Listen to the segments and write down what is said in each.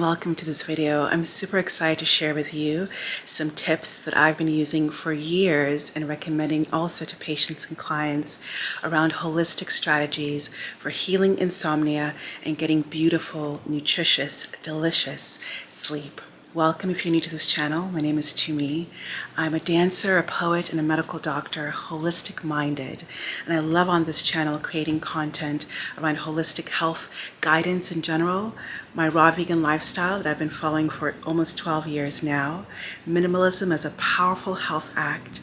welcome to this video. I'm super excited to share with you some tips that I've been using for years and recommending also to patients and clients around holistic strategies for healing insomnia and getting beautiful, nutritious, delicious sleep. Welcome if you're new to this channel. My name is Tumi. I'm a dancer, a poet, and a medical doctor, holistic minded. And I love on this channel creating content around holistic health guidance in general, my raw vegan lifestyle that I've been following for almost 12 years now, minimalism as a powerful health act,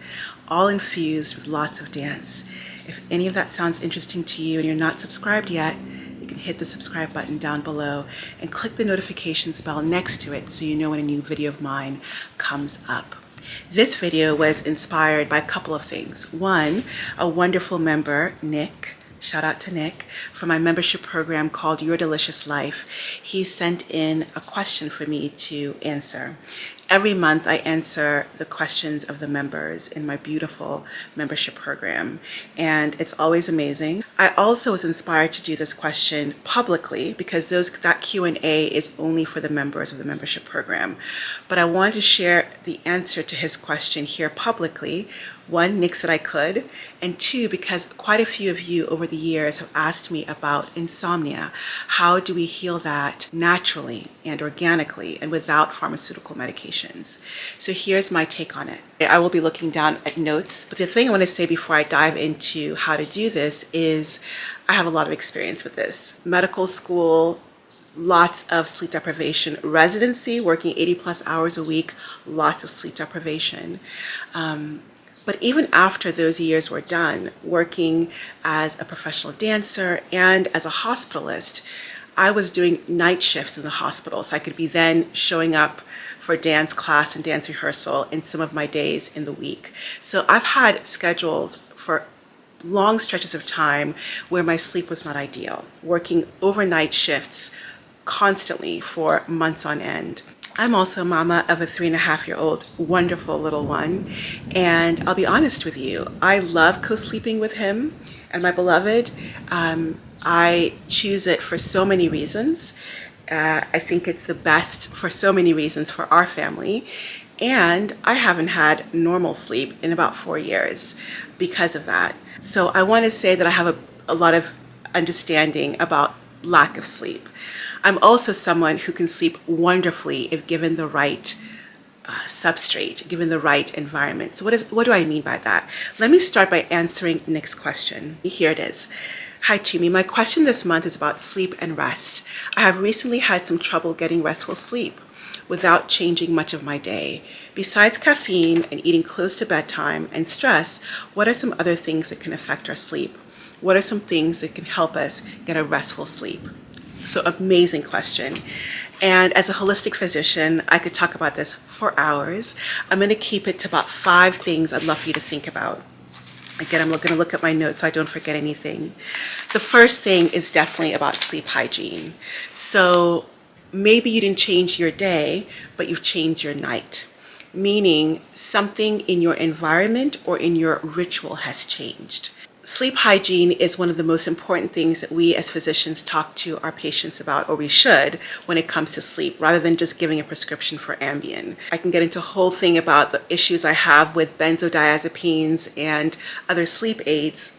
all infused with lots of dance. If any of that sounds interesting to you and you're not subscribed yet, you can hit the subscribe button down below and click the notifications bell next to it so you know when a new video of mine comes up. This video was inspired by a couple of things. One, a wonderful member, Nick, shout out to Nick, from my membership program called Your Delicious Life. He sent in a question for me to answer. Every month I answer the questions of the members in my beautiful membership program, and it's always amazing. I also was inspired to do this question publicly because that Q&A is only for the members of the membership program. But I wanted to share the answer to his question here publicly. One, Nick said I could, and two, because quite a few of you over the years have asked me about insomnia. How do we heal that naturally and organically and without pharmaceutical medications? So here's my take on it. I will be looking down at notes, but the thing I want to say before I dive into how to do this is I have a lot of experience with this. Medical school, lots of sleep deprivation. Residency, working 80 plus hours a week, lots of sleep deprivation. But even after those years were done, working as a professional dancer and as a hospitalist, I was doing night shifts in the hospital. So I could be then showing up for dance class and dance rehearsal in some of my days in the week. So I've had schedules for long stretches of time where my sleep was not ideal, working overnight shifts constantly for months on end. I'm also a mama of a 3.5-year-old wonderful little one, and I'll be honest with you, I love co-sleeping with him and my beloved. I choose it for so many reasons. I think it's the best for so many reasons for our family, and I haven't had normal sleep in about 4 years because of that. So I want to say that I have a lot of understanding about lack of sleep. I'm also someone who can sleep wonderfully if given the right substrate, given the right environment. So what do I mean by that? Let me start by answering Nick's question. Here it is. Hi Tumi, my question this month is about sleep and rest. I have recently had some trouble getting restful sleep without changing much of my day. Besides caffeine and eating close to bedtime and stress, what are some other things that can affect our sleep? What are some things that can help us get a restful sleep? So amazing question. And as a holistic physician, I could talk about this for hours. I'm going to keep it to about 5 things I'd love for you to think about. Again, I'm going to look at my notes so I don't forget anything. The first thing is definitely about sleep hygiene. So maybe you didn't change your day, but you've changed your night. Meaning something in your environment or in your ritual has changed. Sleep hygiene is one of the most important things that we as physicians talk to our patients about, or we should, when it comes to sleep, rather than just giving a prescription for Ambien. I can get into a whole thing about the issues I have with benzodiazepines and other sleep aids.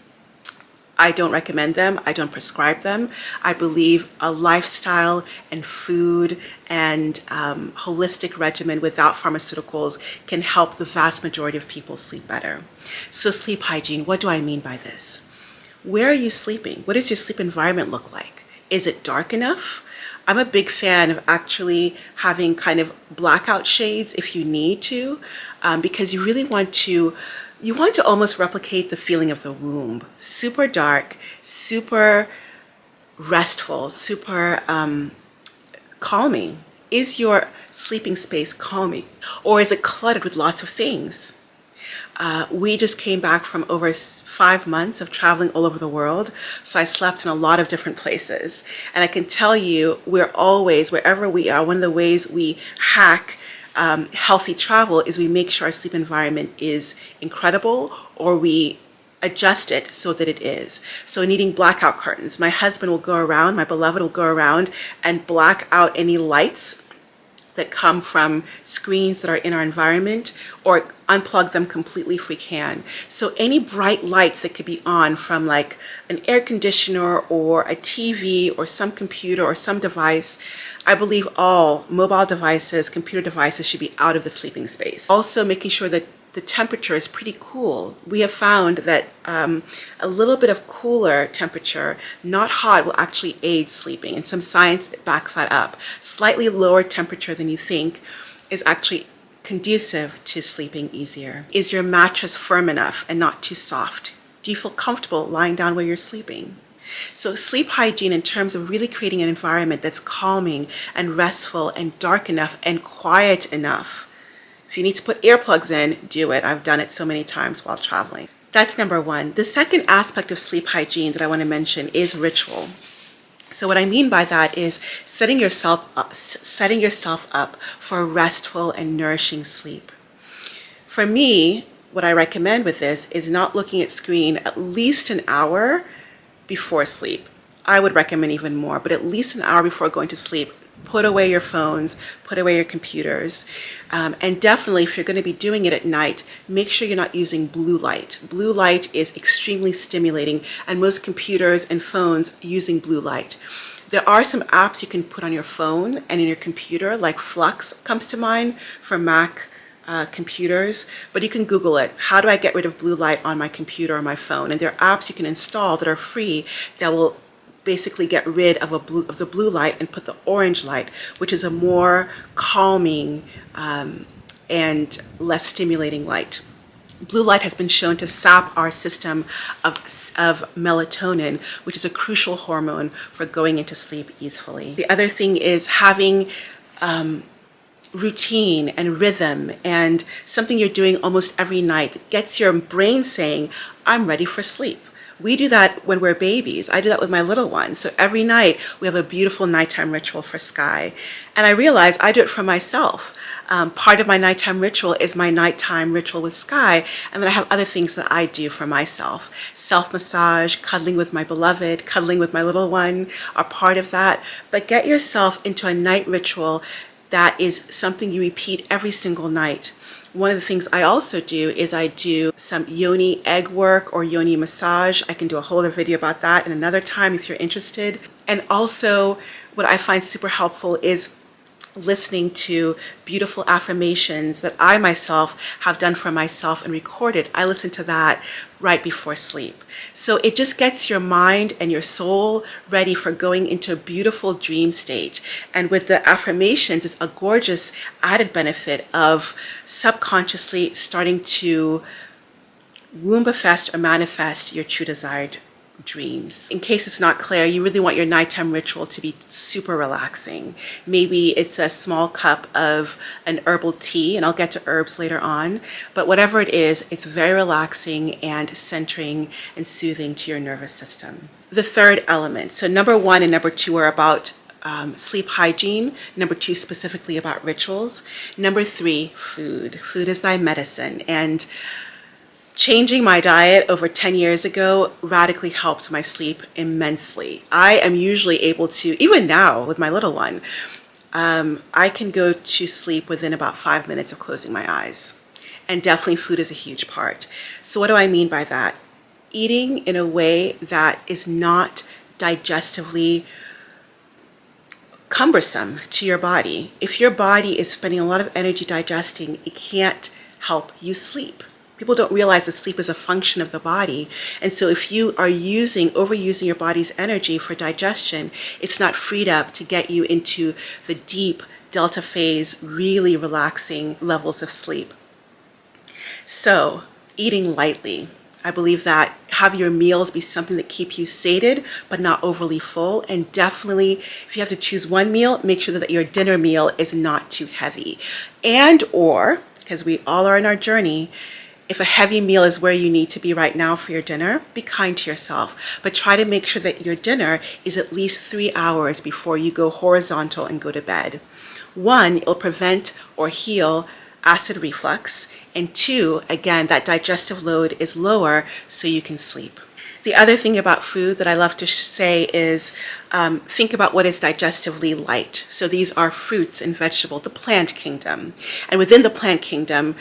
I don't recommend them. I don't prescribe them. I believe a lifestyle and food and holistic regimen without pharmaceuticals can help the vast majority of people sleep better. So sleep hygiene, what do I mean by this? Where are you sleeping? What does your sleep environment look like? Is it dark enough? I'm a big fan of actually having kind of blackout shades if you need to, because you really want to almost replicate the feeling of the womb. Super dark, super restful, super calming. Is your sleeping space calming, or is it cluttered with lots of things? We just came back from over 5 months of traveling all over the world, so I slept in a lot of different places. And I can tell you, we're always, wherever we are, one of the ways we hack healthy travel is we make sure our sleep environment is incredible, or we adjust it so that it is. So needing blackout curtains. My husband will go around, my beloved will go around and black out any lights that come from screens that are in our environment, or unplug them completely if we can. So any bright lights that could be on from like an air conditioner or a TV or some computer or some device, I believe all mobile devices, computer devices should be out of the sleeping space. Also making sure that the temperature is pretty cool. We have found that a little bit of cooler temperature, not hot, will actually aid sleeping, and some science backs that up. Slightly lower temperature than you think is actually conducive to sleeping easier. Is your mattress firm enough and not too soft? Do you feel comfortable lying down where you're sleeping? So sleep hygiene in terms of really creating an environment that's calming and restful and dark enough and quiet enough. If you need to put earplugs in, do it. I've done it so many times while traveling. That's number one. The second aspect of sleep hygiene that I want to mention is ritual. So what I mean by that is setting yourself up for a restful and nourishing sleep. For me, what I recommend with this is not looking at screen at least an hour before sleep. I would recommend even more, but at least an hour before going to sleep. Put away your phones, put away your computers, and definitely if you're going to be doing it at night, make sure you're not using blue light. Blue light is extremely stimulating, and most computers and phones using blue light. There are some apps you can put on your phone and in your computer, like Flux comes to mind for Mac computers, but you can Google it. How do I get rid of blue light on my computer or my phone? And there are apps you can install that are free that will basically get rid of the blue light and put the orange light, which is a more calming and less stimulating light. Blue light has been shown to sap our system of melatonin, which is a crucial hormone for going into sleep easily. The other thing is having routine and rhythm and something you're doing almost every night that gets your brain saying, I'm ready for sleep. We do that when we're babies. I do that with my little one. So every night we have a beautiful nighttime ritual for Sky. And I realize I do it for myself. Part of my nighttime ritual is my nighttime ritual with Sky. And then I have other things that I do for myself. Self-massage, cuddling with my beloved, cuddling with my little one are part of that. But get yourself into a night ritual that is something you repeat every single night. One of the things I also do is I do some yoni egg work or yoni massage. I can do a whole other video about that in another time if you're interested. And also what I find super helpful is listening to beautiful affirmations that I myself have done for myself and recorded. I listen to that right before sleep. So it just gets your mind and your soul ready for going into a beautiful dream state. And with the affirmations, it's a gorgeous added benefit of subconsciously starting to womb-fest or manifest your true desired dreams. In case it's not clear, you really want your nighttime ritual to be super relaxing. Maybe it's a small cup of an herbal tea, and I'll get to herbs later on, but whatever it is, it's very relaxing and centering and soothing to your nervous system. The third element, so number one and number two are about sleep hygiene. Number two, specifically about rituals. Number three, food. Food is thy medicine. And changing my diet over 10 years ago radically helped my sleep immensely. I am usually able to, even now with my little one, I can go to sleep within about 5 minutes of closing my eyes. And definitely food is a huge part. So what do I mean by that? Eating in a way that is not digestively cumbersome to your body. If your body is spending a lot of energy digesting, it can't help you sleep. People don't realize that sleep is a function of the body. And so if you are overusing your body's energy for digestion, it's not freed up to get you into the deep delta phase, really relaxing levels of sleep. So eating lightly. I believe that have your meals be something that keep you sated, but not overly full. And definitely, if you have to choose one meal, make sure that your dinner meal is not too heavy. And or, because we all are in our journey, if a heavy meal is where you need to be right now for your dinner, be kind to yourself. But try to make sure that your dinner is at least 3 hours before you go horizontal and go to bed. One, it'll prevent or heal acid reflux. And two, again, that digestive load is lower so you can sleep. The other thing about food that I love to say is think about what is digestively light. So these are fruits and vegetables, the plant kingdom. And within the plant kingdom,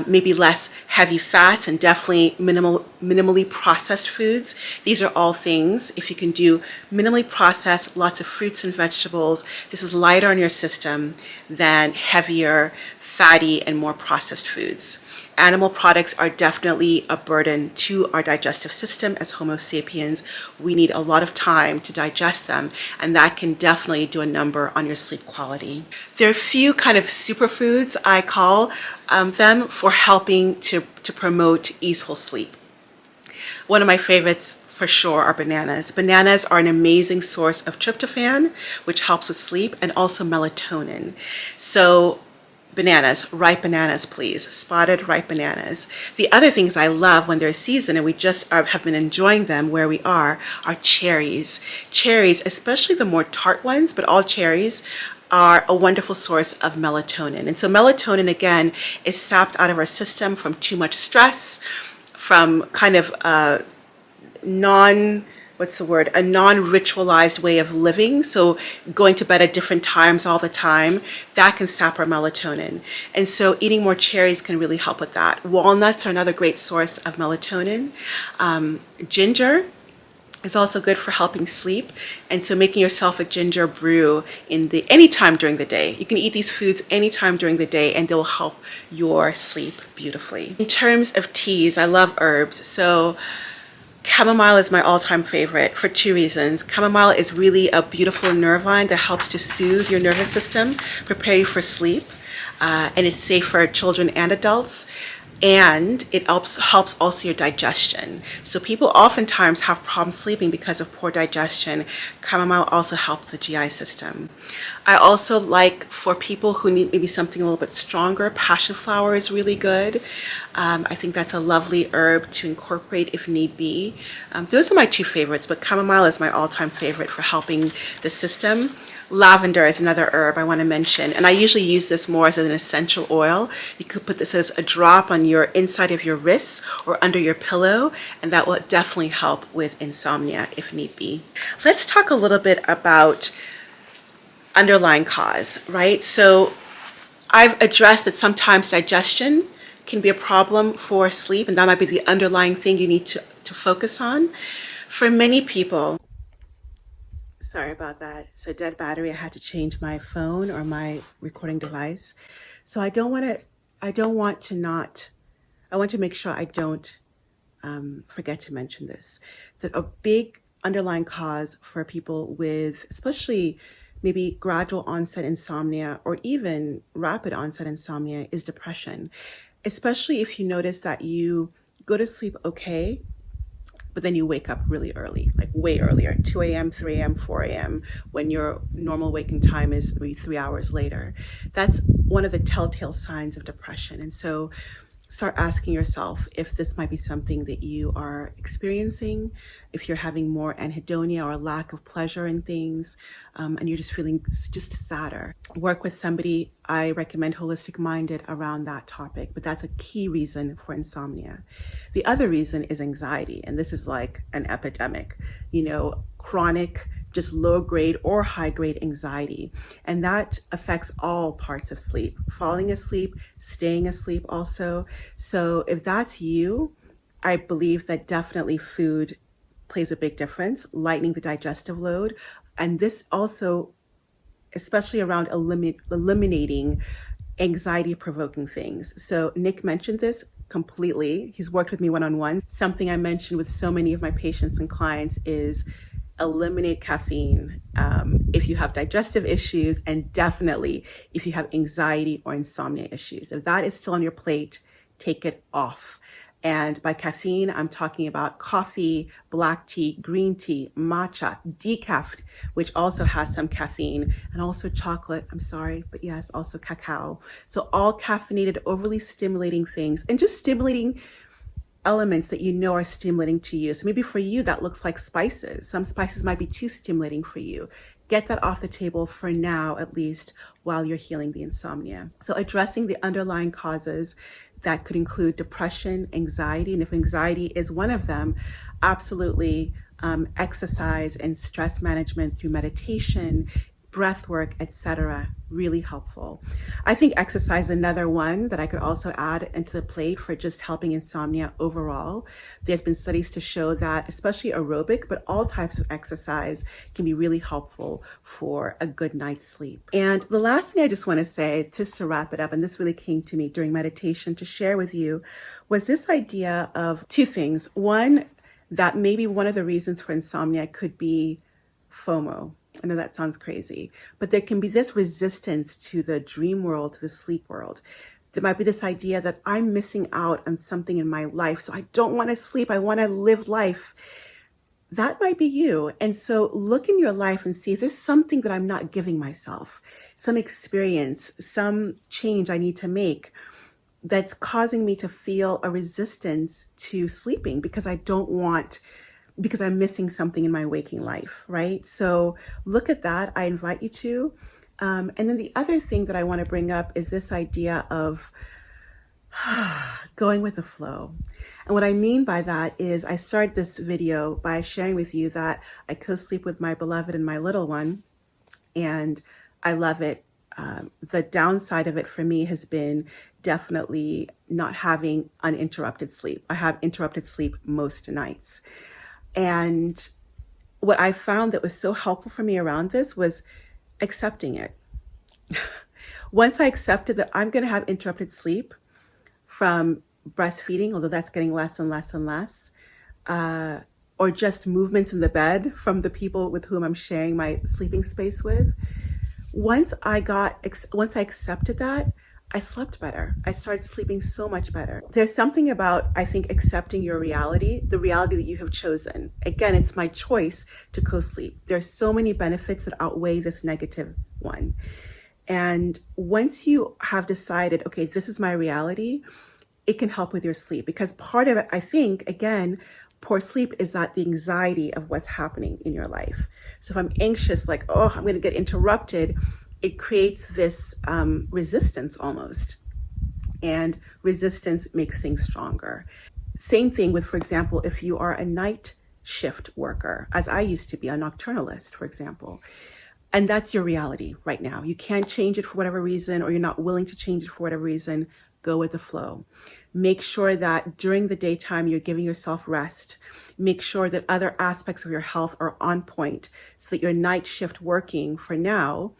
maybe less heavy fats and definitely minimally processed foods. These are all things, if you can do minimally processed, lots of fruits and vegetables, this is lighter on your system than heavier, fatty, and more processed foods. Animal products are definitely a burden to our digestive system. As Homo sapiens, we need a lot of time to digest them, and that can definitely do a number on your sleep quality. There are a few kind of superfoods, I call them, for helping to promote easeful sleep. One of my favorites for sure are bananas. Bananas are an amazing source of tryptophan, which helps with sleep, and also melatonin. So bananas, ripe bananas, please. Spotted ripe bananas. The other things I love when they're seasoned, and we just have been enjoying them where we are cherries. Cherries, especially the more tart ones, but all cherries are a wonderful source of melatonin. And so melatonin, again, is sapped out of our system from too much stress, from kind of a non-ritualized way of living. So going to bed at different times all the time, that can sap our melatonin. And so eating more cherries can really help with that. Walnuts are another great source of melatonin. Ginger is also good for helping sleep. And so making yourself a ginger brew anytime during the day. You can eat these foods anytime during the day and they'll help your sleep beautifully. In terms of teas, I love herbs. So chamomile is my all-time favorite for two reasons. Chamomile is really a beautiful nervine that helps to soothe your nervous system, prepare you for sleep, and it's safe for children and adults. And it helps also your digestion. So people oftentimes have problems sleeping because of poor digestion. Chamomile also helps the GI system. I also like, for people who need maybe something a little bit stronger, passion flower is really good. I think that's a lovely herb to incorporate if need be. Those are my two favorites, but chamomile is my all-time favorite for helping the system. Lavender is another herb I want to mention, and I usually use this more as an essential oil. You could put this as a drop on your inside of your wrists or under your pillow, and that will definitely help with insomnia if need be. Let's talk a little bit about underlying cause, right? So I've addressed that sometimes digestion can be a problem for sleep, and that might be the underlying thing you need to focus on. For many people, sorry about that. So dead battery, I had to change my phone or my recording device. So I want to make sure I don't forget to mention this, that a big underlying cause for people with, especially maybe gradual onset insomnia or even rapid onset insomnia, is depression. Especially if you notice that you go to sleep okay, but then you wake up really early, like way earlier, 2 a.m., 3 a.m., 4 a.m., when your normal waking time is maybe 3 hours later. That's one of the telltale signs of depression. And so start asking yourself if this might be something that you are experiencing, if you're having more anhedonia or lack of pleasure in things, and you're just feeling just sadder. Work with somebody. I recommend Holistic Minded around that topic, but that's a key reason for insomnia. The other reason is anxiety, and this is like an epidemic, chronic, just low grade or high grade anxiety. And that affects all parts of sleep, falling asleep, staying asleep also. So if that's you, I believe that definitely food plays a big difference, lightening the digestive load. And this also, especially around eliminating anxiety provoking things. So Nick mentioned this completely. He's worked with me one-on-one. Something I mentioned with so many of my patients and clients is eliminate caffeine if you have digestive issues, and definitely if you have anxiety or insomnia issues. If that is still on your plate, take it off. And by caffeine, I'm talking about coffee, black tea, green tea, matcha, decaf, which also has some caffeine, and also chocolate, I'm sorry, but yes, also cacao. So all caffeinated, overly stimulating things, and just stimulating elements that are stimulating to you. So maybe for you, that looks like spices. Some spices might be too stimulating for you. get that off the table for now, at least, while you're healing the insomnia. So addressing the underlying causes that could include depression, anxiety, and if anxiety is one of them, absolutely exercise and stress management through meditation, breath work, etc. Really helpful. I think exercise is another one that I could also add into the plate for just helping insomnia overall. There's been studies to show that especially aerobic, but all types of exercise can be really helpful for a good night's sleep. And the last thing I just want to say, just to wrap it up, and this really came to me during meditation to share with you, was this idea of two things. One, that maybe one of the reasons for insomnia could be FOMO. I know that sounds crazy, but there can be this resistance to the dream world, to the sleep world. There might be this idea that I'm missing out on something in my life, so I don't want to sleep, I want to live life. That might be you. And so look in your life and see, is there something that I'm not giving myself? Some experience, some change I need to make that's causing me to feel a resistance to sleeping because I'm missing something in my waking life, right? So look at that. I invite you to. And then the other thing that I want to bring up is this idea of going with the flow. And what I mean by that is I started this video by sharing with you that I co-sleep with my beloved and my little one, and I love it. The downside of it for me has been definitely not having uninterrupted sleep. I have interrupted sleep most nights. And what I found that was so helpful for me around this was accepting it. Once I accepted that I'm going to have interrupted sleep from breastfeeding, although that's getting less and less and less, or just movements in the bed from the people with whom I'm sharing my sleeping space with, once I accepted that, I slept better. I started sleeping so much better. There's something about, I think, accepting your reality, the reality that you have chosen. Again, it's my choice to co-sleep. There's so many benefits that outweigh this negative one. And once you have decided, okay, this is my reality, it can help with your sleep. Because part of it, I think, again, poor sleep is that the anxiety of what's happening in your life. So if I'm anxious, like, oh, I'm going to get interrupted, it creates this resistance almost. And resistance makes things stronger. Same thing with, for example, if you are a night shift worker, as I used to be, a nocturnalist, for example, and that's your reality right now. You can't change it for whatever reason, or you're not willing to change it for whatever reason, go with the flow. Make sure that during the daytime, you're giving yourself rest. Make sure that other aspects of your health are on point so that your night shift working for now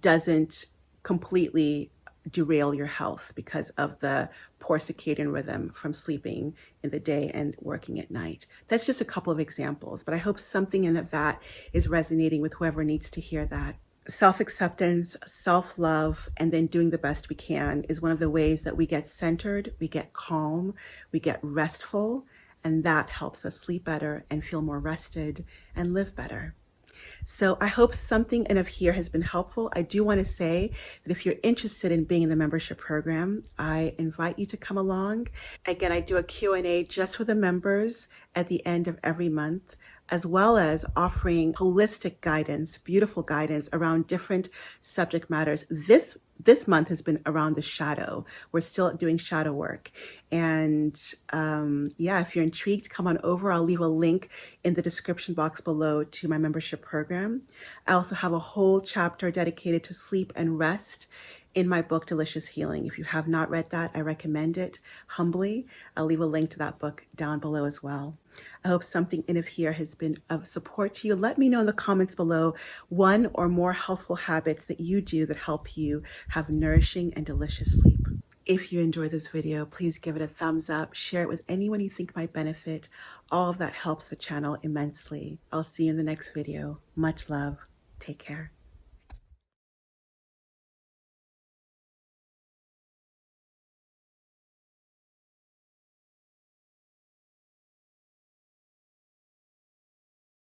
doesn't completely derail your health because of the poor circadian rhythm from sleeping in the day and working at night. That's just a couple of examples, but I hope something in that is resonating with whoever needs to hear that. Self-acceptance, self-love, and then doing the best we can is one of the ways that we get centered, we get calm, we get restful, and that helps us sleep better and feel more rested and live better. So I hope something in of here has been helpful. I do want to say that if you're interested in being in the membership program, I invite you to come along. Again, I do a Q&A just for the members at the end of every month, as well as offering holistic guidance, beautiful guidance around different subject matters. This month has been around the shadow. We're still doing shadow work. And if you're intrigued, come on over. I'll leave a link in the description box below to my membership program. I also have a whole chapter dedicated to sleep and rest in my book, Delicious Healing. If you have not read that, I recommend it humbly. I'll leave a link to that book down below as well. I hope something in of here has been of support to you. Let me know in the comments below one or more healthful habits that you do that help you have nourishing and delicious sleep. If you enjoyed this video, please give it a thumbs up, share it with anyone you think might benefit. All of that helps the channel immensely. I'll see you in the next video. Much love. Take care.